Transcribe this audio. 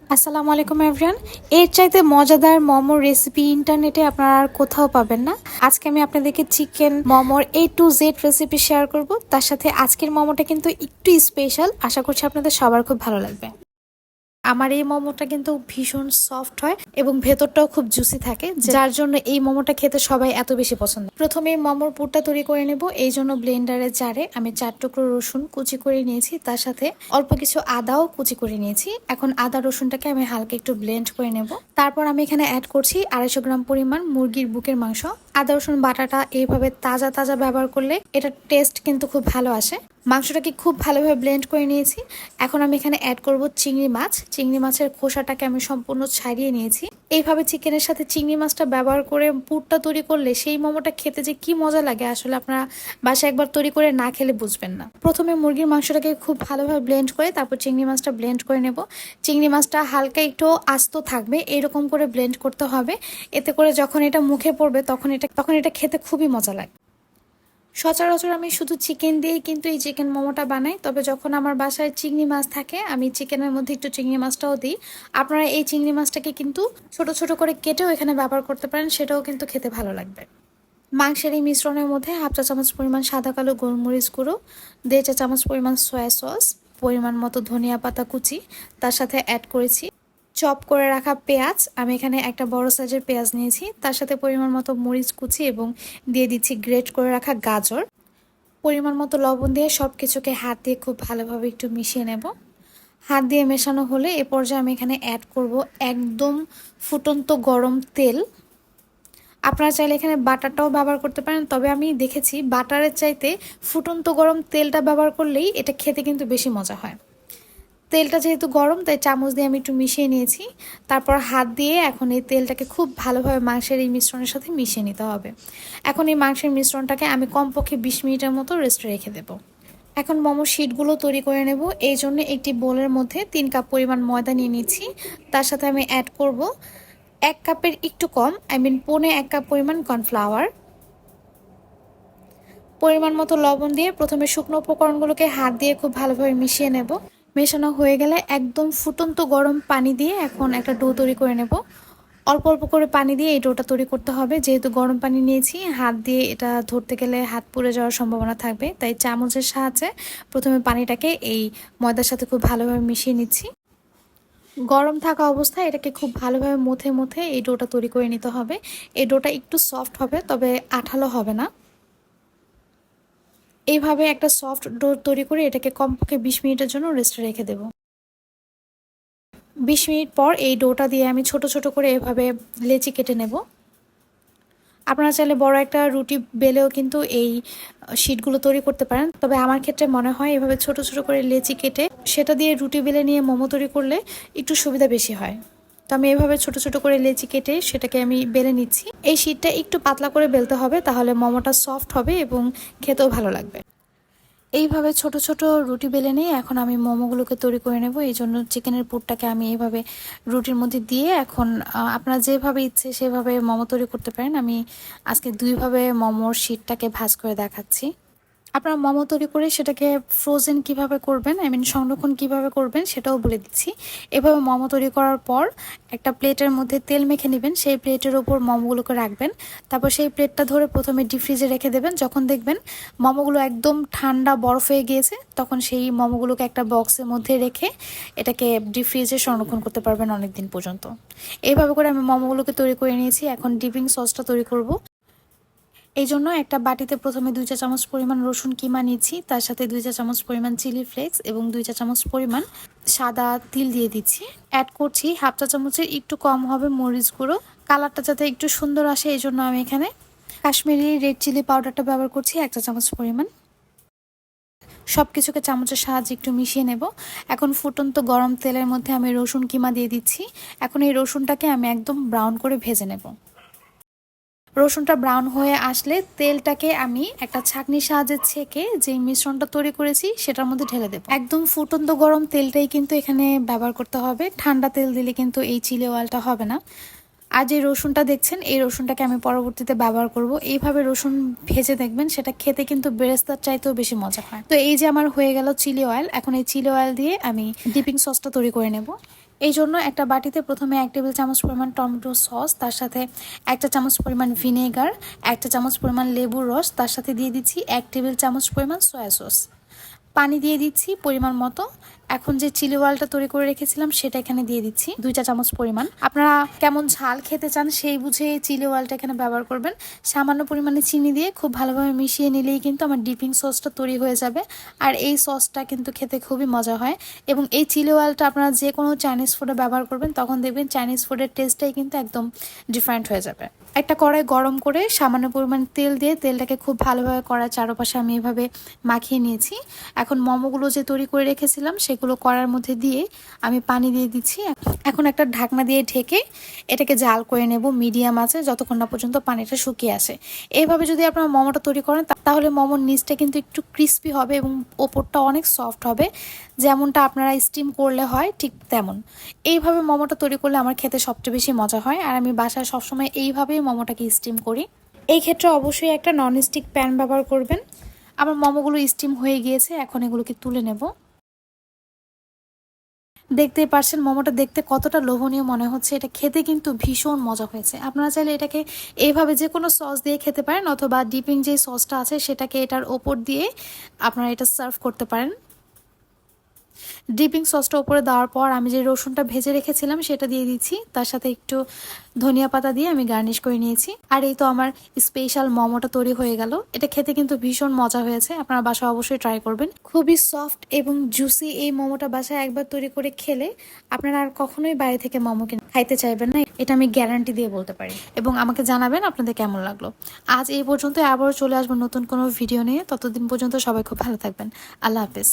আসসালামু আলাইকুম এভরিওয়ান। এর চাইতে মজাদার মোমোর রেসিপি ইন্টারনেটে আপনারা আর কোথাও পাবেন না। আজকে আমি আপনাদেরকে চিকেন মোমোর A to Z recipe share করব। তার সাথে আজকের মোমোটা কিন্তু একটু স্পেশাল, আশা করছি আপনাদের সবার খুব ভালো লাগবে। আমার এই মোমোটা কিন্তু ভীষণ সফট হয় এবং ভেতরটাও খুব জুসি থাকে, যার জন্য এই মোমোটা খেতে সবাই এত বেশি পছন্দ। প্রথমে মোমোর পুরটা তৈরি করে নেব। এই জন্য ব্লেন্ডারের জারে আমি 4 টুকরো রসুন কুচি করে নিয়েছি, তার সাথে অল্প কিছু আদাও কুচি করে নিয়েছি। এখন আদা রসুনটাকে আমি হালকা একটু ব্লেন্ড করে নেব। তারপর আমি এখানে অ্যাড করছি 250 গ্রাম পরিমাণ মুরগির বুকের মাংস। আদা রসুন বাটাটা এইভাবে তাজা তাজা ব্যবহার করলে এটার টেস্ট কিন্তু খুব ভালো আসে। মাংসটাকে খুব ভালোভাবে ব্লেন্ড করে নিয়েছি। এখন আমি এখানে অ্যাড করব চিংড়ি মাছ। চিংড়ি মাছের খোসাটাকে আমি সম্পূর্ণ ছাড়িয়ে নিয়েছি। এইভাবে চিকেনের সাথে চিংড়ি মাছটা ব্যবহার করে পুরটা তৈরি করলে সেই মোমোটা খেতে যে কি মজা লাগে, আসলে আপনারা বাসায় একবার তৈরি করে না খেলে বুঝবেন না। প্রথমে মুরগির মাংসটাকে খুব ভালোভাবে ব্লেন্ড করে তারপর চিংড়ি মাছটা ব্লেন্ড করে নেব। চিংড়ি মাছটা হালকা একটু আস্ত থাকবে, এরকম করে ব্লেন্ড করতে হবে। এতে করে যখন এটা মুখে পড়বে তখন এটা খেতে খুবই মজা লাগে। সচরাচর আমি শুধু চিকেন দিয়েই কিন্তু এই চিকেন মোমোটা বানাই, তবে যখন আমার বাসায় চিংড়ি মাছ থাকে আমি চিকেনের মধ্যে একটু চিংড়ি মাছটাও দিই। আপনারা এই চিংড়ি মাছটাকে কিন্তু ছোট ছোট করে কেটেও এখানে ব্যবহার করতে পারেন, সেটাও কিন্তু খেতে ভালো লাগবে। মাংসের এই মিশ্রণের মধ্যে 1/2 চা চামচ পরিমাণ সাদা কালো গোলমরিচ গুঁড়ো, 1/2 চা চামচ পরিমাণ সয়া সস, পরিমাণ মতো ধনিয়া পাতা কুচি, তার সাথে অ্যাড করেছি চপ করে রাখা পেঁয়াজ। আমি এখানে একটা বড় সাইজের পেঁয়াজ নিয়েছি, তার সাথে পরিমাণ মতো মরিচ কুচি এবং দিয়ে দিচ্ছি গ্রেট করে রাখা গাজর। পরিমাণ মতো লবণ দিয়ে সব কিছুকে হাত দিয়ে খুব ভালোভাবে একটু মিশিয়ে নেব। হাত দিয়ে মেশানো হলে এ পর্যায়ে আমি এখানে অ্যাড করব একদম ফুটন্ত গরম তেল। আপনারা চাইলে এখানে বাটারটাও ব্যবহার করতে পারেন, তবে আমি দেখেছি বাটারের চাইতে ফুটন্ত গরম তেলটা ব্যবহার করলেই এটা খেতে কিন্তু বেশি মজা হয়। তেলটা যেহেতু গরম তাই চামচ দিয়ে আমি একটু মিশিয়ে নিয়েছি। তারপর হাত দিয়ে এখন এই তেলটাকে খুব ভালোভাবে মাংসের এই মিশ্রণের সাথে মিশিয়ে নিতে হবে। এখন এই মাংসের মিশ্রণটাকে আমি কমপক্ষে 20 মিনিটের মতো রেস্টে রেখে দেবো। এখন মোমোর শিটগুলো তৈরি করে নেব। এই জন্য একটি বোলের মধ্যে 3 কাপ পরিমাণ ময়দা নিয়ে নিচ্ছি। তার সাথে আমি অ্যাড করব 1 কাপের একটু কম, পৌনে 1 কাপ পরিমাণ কর্নফ্লাওয়ার। পরিমাণ মতো লবণ দিয়ে প্রথমে শুকনো উপকরণগুলোকে হাত দিয়ে খুব ভালোভাবে মিশিয়ে নেব। মেশানো হয়ে গেলে একদম ফুটন্ত গরম পানি দিয়ে এখন একটা ডো তৈরি করে নেব। অল্প অল্প করে পানি দিয়ে এই ডোটা তৈরি করতে হবে, যেহেতু গরম পানি নিয়েছি হাত দিয়ে এটা ধরতে গেলে হাত পুড়ে যাওয়ার সম্ভাবনা থাকবে, তাই চামচের সাহায্যে প্রথমে পানিটাকে এই ময়দার সাথে খুব ভালোভাবে মিশিয়ে নিচ্ছি। গরম থাকা অবস্থায় এটাকে খুব ভালোভাবে মুথে মুথে এই ডোটা তৈরি করে নিতে হবে। এই ডোটা একটু সফট হবে, তবে আঠালো হবে না। এইভাবে একটা সফট ডো তৈরি করে এটাকে কমপক্ষে 20 মিনিটের জন্য রেস্টে রেখে দেব। 20 মিনিট পর এই ডোটা দিয়ে আমি ছোট ছোট করে এভাবে লেচি কেটে নেব। আপনারা চাইলে বড় একটা রুটি বেলেও কিন্তু এই শিটগুলো তৈরি করতে পারেন, তবে আমার ক্ষেত্রে মনে হয় এভাবে ছোট ছোট করে লেচি কেটে সেটা দিয়ে রুটি বেলে নিয়ে মোমো তৈরি করলে একটু সুবিধা বেশি হয়। তো আমি এভাবে ছোট ছোট করে লেচি কেটে সেটাকে আমি বেলে নিচ্ছি। এই শিটটা একটু পাতলা করে বেলতে হবে, তাহলে মোমোটা সফট হবে এবং খেতেও ভালো লাগবে। এইভাবে ছোট ছোট রুটি বেলে নিয়ে এখন আমি মোমোগুলোকে তৈরি করে নেব। এই জন্য চিকেনের পুরটাকে আমি এইভাবে রুটির মধ্যে দিয়ে এখন আপনারা যেভাবে ইচ্ছে সেভাবে মোমো তৈরি করতে পারেন। আমি আজকে দুইভাবে মোমোর শিটটাকে ভাঁজ করে দেখাচ্ছি। আপনারা মোমো তৈরি করে সেটাকে ফ্রোজেন কিভাবে করবেন, সংরক্ষণ কিভাবে করবেন সেটাও বলে দিচ্ছি। এভাবে মোমো তৈরি করার পর একটা প্লেটের মধ্যে তেল মেখে নেবেন, সেই প্লেটের ওপর মোমোগুলোকে রাখবেন। তারপর সেই প্লেটটা ধরে প্রথমে ডিপ ফ্রিজে রেখে দেবেন। যখন দেখবেন মোমোগুলো একদম ঠান্ডা বরফ হয়ে গিয়েছে তখন সেই মোমোগুলোকে একটা বক্সের মধ্যে রেখে এটাকে ডিপ ফ্রিজে সংরক্ষণ করতে পারবেন অনেক দিন পর্যন্ত। এইভাবে করে আমি মোমোগুলোকে তৈরি করে নিয়েছি। এখন ডিপিং সসটা তৈরি করব। এই জন্য একটা বাটিতে প্রথমে 2 চা চামচ পরিমাণ রসুন কিমা নিচ্ছি, তার সাথে 2 চা চামচ পরিমাণ চিলি ফ্লেক্স এবং 2 চা চামচ পরিমাণ সাদা তিল দিয়ে দিচ্ছি। অ্যাড করছি 1/2 চা চামচের একটু কম হবে মরিচ গুঁড়ো। কালারটা যাতে একটু সুন্দর আসে এই জন্য আমি এখানে কাশ্মীরি রেড চিলি পাউডারটা ব্যবহার করছি 1 চা চামচ পরিমাণ। সব কিছুকে চামচের সাহায্যে একটু মিশিয়ে নেব। এখন ফুটন্ত গরম তেলের মধ্যে আমি রসুন কিমা দিয়ে দিচ্ছি। এখন এই রসুনটাকে আমি একদম ব্রাউন করে ভেজে নেব। রসুনটা ব্রাউন হয়ে আসলে তেলটাকে আমি একটা ছাঁকনির সাহায্যে ছেঁকে যে মিশ্রণটা তৈরি করেছি সেটার মধ্যে ঢেলে দেব। একদম ফুটন্ত গরম তেলটাই কিন্তু এখানে ব্যবহার করতে হবে, ঠান্ডা তেল দিলে কিন্তু এই চিলি অয়েলটা হবে না। আর যে রসুনটা দেখছেন এই রসুনটাকে আমি পরবর্তীতে ব্যবহার করব। এইভাবে রসুন ভেজে দেখবেন, সেটা খেতে কিন্তু বেরেস্তার চাইতেও বেশি মজা হয়। তো এই যে আমার হয়ে গেল চিলি অয়েল, এখন এই চিলি অয়েল দিয়ে আমি ডিপিং সসটা তৈরি করে নেব। এই জন্য একটা বাটিতে প্রথমে 1 টেবিল চামচ পরিমাণ টমেটো সস, তার সাথে 1 চামচ পরিমাণ ভিনেগার, 1 চামচ পরিমাণ লেবুর রস, তার সাথে দিয়ে দিচ্ছি 1 টেবিল চামচ পরিমাণ সয়া সস। পানি দিয়ে দিচ্ছি পরিমাণ মতো। এখন যে চিলি ওয়ালটা তৈরি করে রেখেছিলাম সেটা এখানে দিয়ে দিচ্ছি 2 চা চামচ পরিমাণ। আপনারা কেমন ঝাল খেতে চান সেই বুঝে চিলি ওয়ালটা এখানে ব্যবহার করবেন। সামান্য পরিমাণে চিনি দিয়ে খুব ভালোভাবে মিশিয়ে নিলেই কিন্তু আমার ডিপিং সসটা তৈরি হয়ে যাবে। আর এই সসটা কিন্তু খেতে খুবই মজা হয়। এবং এই চিলি ওয়ালটা আপনারা যে কোনো চাইনিজ ফুডে ব্যবহার করবেন, তখন দেখবেন চাইনিজ ফুডের টেস্টটাই কিন্তু একদম ডিফারেন্ট হয়ে যাবে। একটা কড়াই গরম করে সামান্য পরিমাণ তেল দিয়ে তেলটাকে খুব ভালোভাবে কড়ার চারপাশে আমি এভাবে মাখিয়ে নিয়েছি। এখন মোমোগুলো যে তৈরি করে রেখেছিলাম সেগুলো কড়ার মধ্যে দিয়ে আমি পানি দিয়ে দিচ্ছি। এখন একটা ঢাকনা দিয়ে ঢেকে এটাকে জাল করে নেব মিডিয়াম আঁচে যতক্ষণ না পর্যন্ত পানিটা শুকিয়ে আসে। এইভাবে যদি আপনারা মোমোটা তৈরি করেন তাহলে মোমোর নিচটা কিন্তু একটু ক্রিস্পি হবে এবং ওপরটা অনেক সফট হবে, যেমনটা আপনারা স্টিম করলে হয় ঠিক তেমন। এইভাবে মোমোটা তৈরি করলে আমার খেতে সবচেয়ে বেশি মজা হয়, আর আমি বাসায় সবসময় এইভাবেই মোমোটাকে স্টিম করি। এই ক্ষেত্রে অবশ্যই একটা ননস্টিক প্যান ব্যবহার করবেন। আমার মোমোগুলো স্টিম হয়ে গিয়েছে, এখন এগুলোকে তুলে নেব। দেখতেই পারছেন মোমোটা দেখতে কতটা লোভনীয় মনে হচ্ছে, এটা খেতে কিন্তু ভীষণ মজা হয়েছে। আপনারা চাইলে এটাকে এইভাবে যে কোনো সস দিয়ে খেতে পারেন, অথবা ডিপিং যে সসটা আছে সেটাকে এটার ওপর দিয়ে আপনারা এটা সার্ভ করতে পারেন। ডিপিং সসটা উপরে দেওয়ার পর আমি যে রসুনটা ভেজে রেখেছিলাম সেটা দিয়ে দিচ্ছি, তার সাথে একটু ধনিয়া পাতা দিয়ে আমি গার্নিশ করে নিয়েছি। আর এই তো আমার স্পেশাল মোমোটা তৈরি হয়ে গেল। এটা খেতে কিন্তু ভীষণ মজা হয়েছে, আপনারা বাসায় অবশ্যই ট্রাই করবেন। খুবই সফট এবং জুসি এই মোমোটা বাসায় একবার তৈরি করে খেলে আপনারা আর কখনোই বাইরে থেকে মোমো কিনে খাইতে চাইবেন না, এটা আমি গ্যারান্টি দিয়ে বলতে পারি। এবং আমাকে জানাবেন আপনাদের কেমন লাগলো। আজ এই পর্যন্ত, আবারও চলে আসবো নতুন কোনো ভিডিও নিয়ে। ততদিন পর্যন্ত সবাই খুব ভালো থাকবেন। আল্লাহ হাফেজ।